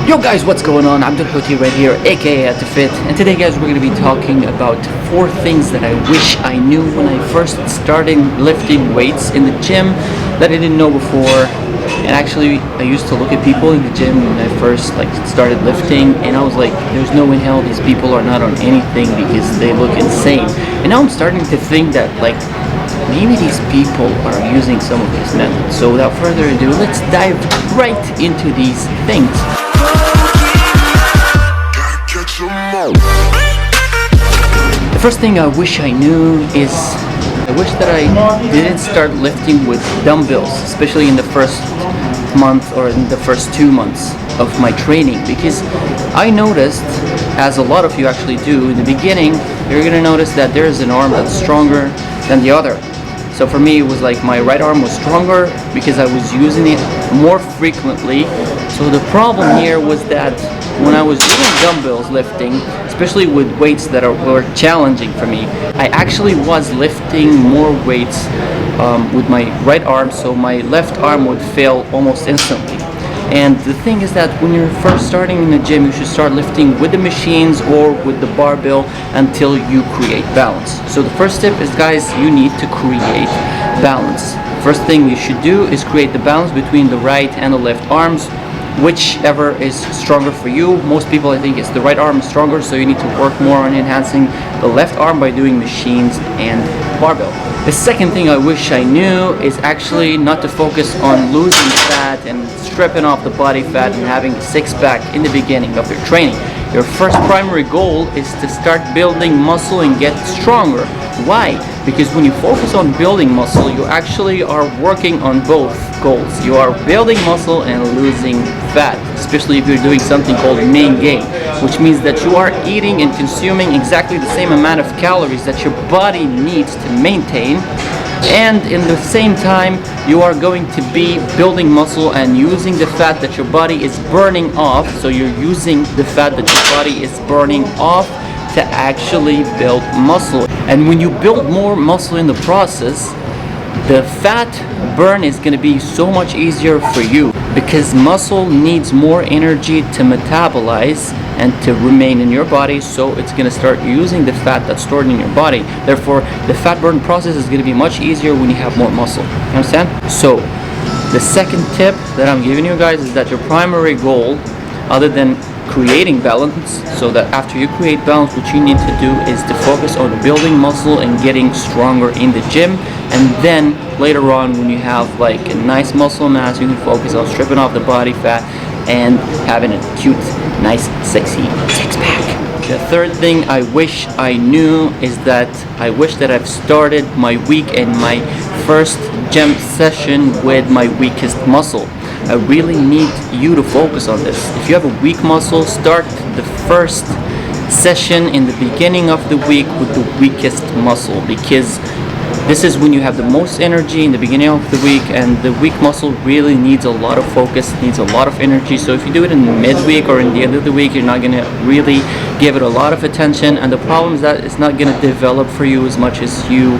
Yo guys, what's going on? I'm Dumbbells right here, aka at the Fit, and today guys we're going to be talking about 4 things that I wish I knew when I first started lifting weights in the gym that I didn't know before. And actually I used to look at people in the gym when I first started lifting, and I was like, there's no in hell these people are not on anything because they look insane. And now I'm starting to think that maybe these people are using some of these methods. So without further ado, let's dive right into these things. The first thing I wish I knew is I wish that I didn't start lifting with dumbbells, especially in the first month or in the first 2 months of my training, because I noticed, as a lot of you actually do, in the beginning you're gonna notice that there is an arm that's stronger than the other. So for me, it was like my right arm was stronger because I was using it more frequently. So the problem here was that when I was doing dumbbells lifting, especially with weights that were challenging for me, I actually was lifting more weights with my right arm, so my left arm would fail almost instantly. And the thing is that when you're first starting in the gym, you should start lifting with the machines or with the barbell until you create balance. So the first tip is, guys, you need to create balance. First thing you should do is create the balance between the right and the left arms, whichever is stronger for you. Most people, I think, it's the right arm is stronger, so you need to work more on enhancing the left arm by doing machines and barbell. The second thing I wish I knew is actually not to focus on losing fat and stripping off the body fat and having a six-pack in the beginning of your training. Your first primary goal is to start building muscle and get stronger. Why? Because when you focus on building muscle, you actually are working on both goals. You are building muscle and losing fat, especially if you're doing something called main gain, which means that you are eating and consuming exactly the same amount of calories that your body needs to maintain, and in the same time you are going to be building muscle and using the fat that your body is burning off. So you're using the fat that your body is burning off to actually build muscle. And when you build more muscle in the process, the fat burn is going to be so much easier for you, because muscle needs more energy to metabolize and to remain in your body, so it's going to start using the fat that's stored in your body. Therefore, the fat burn process is going to be much easier when you have more muscle. You understand? So the second tip that I'm giving you guys is that your primary goal, other than creating balance, so that after you create balance, what you need to do is to focus on building muscle and getting stronger in the gym. And then later on, when you have a nice muscle mass, you can focus on stripping off the body fat and having a cute, nice, sexy six-pack. The third thing I wish I knew is that I wish that I've started my week and my first gym session with my weakest muscle. I really need you to focus on this. If you have a weak muscle, start the first session in the beginning of the week with the weakest muscle, because this is when you have the most energy in the beginning of the week, and the weak muscle really needs a lot of focus, needs a lot of energy. So if you do it in the midweek or in the end of the week, you're not going to really give it a lot of attention, and the problem is that it's not going to develop for you as much as you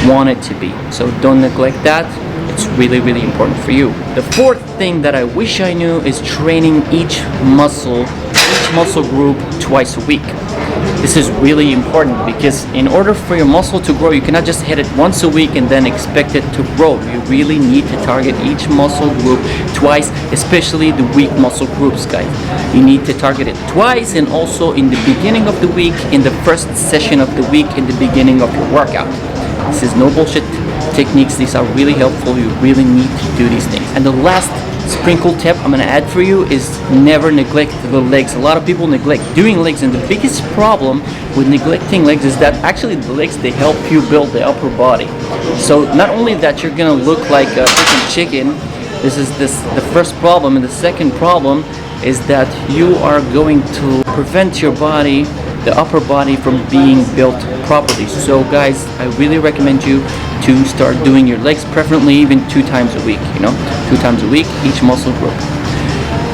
want it to be. So don't neglect that. It's really, really important for you. The fourth thing that I wish I knew is training each muscle group twice a week. This is really important, because in order for your muscle to grow, you cannot just hit it once a week and then expect it to grow. You really need to target each muscle group twice, especially the weak muscle groups, guys. You need to target it twice, and also in the beginning of the week, in the first session of the week, in the beginning of your workout. This is no bullshit techniques. These are really helpful. You really need to do these things. And the last sprinkle tip I'm going to add for you is never neglect the legs. A lot of people neglect doing legs, and the biggest problem with neglecting legs is that actually the legs, they help you build the upper body. So not only that you're going to look like a freaking chicken, this is the first problem, and the second problem is that you are going to prevent your body, the upper body, from being built properly. So guys, I really recommend you to start doing your legs, preferably even 2 times a week, 2 times a week, each muscle group.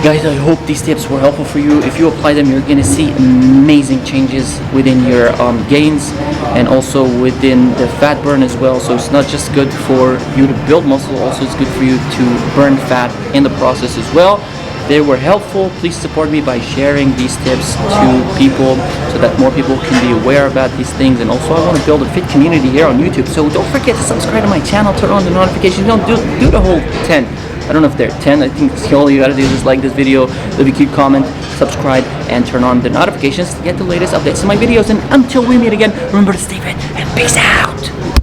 Guys, I hope these tips were helpful for you. If you apply them, you're gonna see amazing changes within your gains, and also within the fat burn as well. So it's not just good for you to build muscle, also it's good for you to burn fat in the process as well. they were helpful, please support me by sharing these tips to people so that more people can be aware about these things. And also I want to build a fit community here on YouTube, so don't forget to subscribe to my channel, turn on the notifications. Don't do the whole 10. I don't know if they're 10. I think all you gotta do is like this video, leave a cute comment, subscribe, and turn on the notifications to get the latest updates to my videos. And until we meet again, remember to stay fit and peace out.